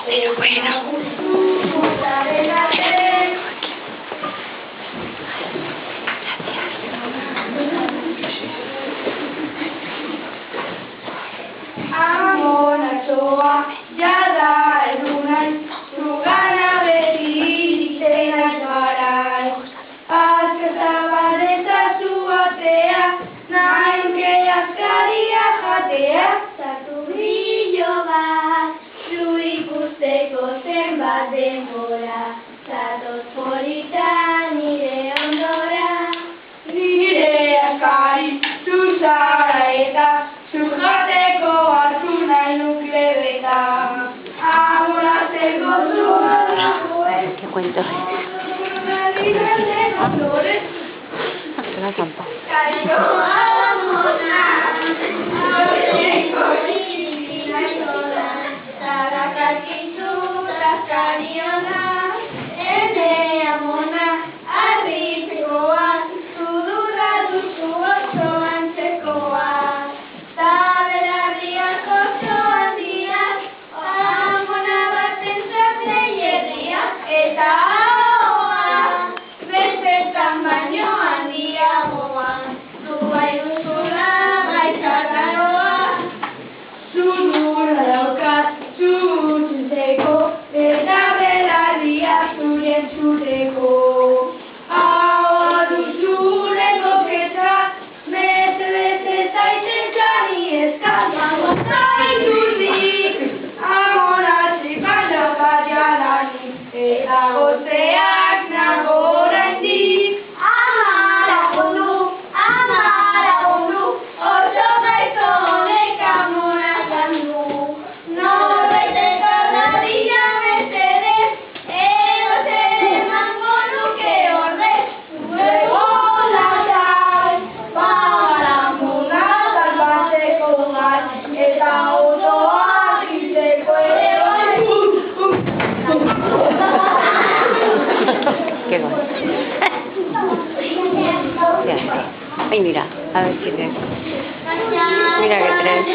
Pero bueno. Amonazoa, jada egunan, zugana beti izena joarai. Azkazabaleta zuatea, nahiuke azkaria jatea. Zatu brillo bat, zu ikusteko zenbat denbora. Zatoz polita nire ondora. Nire azkari, zu zara eta, zu jateko hartu nahi nuke beta. Amonatzeko zua ¿Qué cuento? La zampa. Qué bueno. Ay, mira, a ver quién es. Mira qué tres.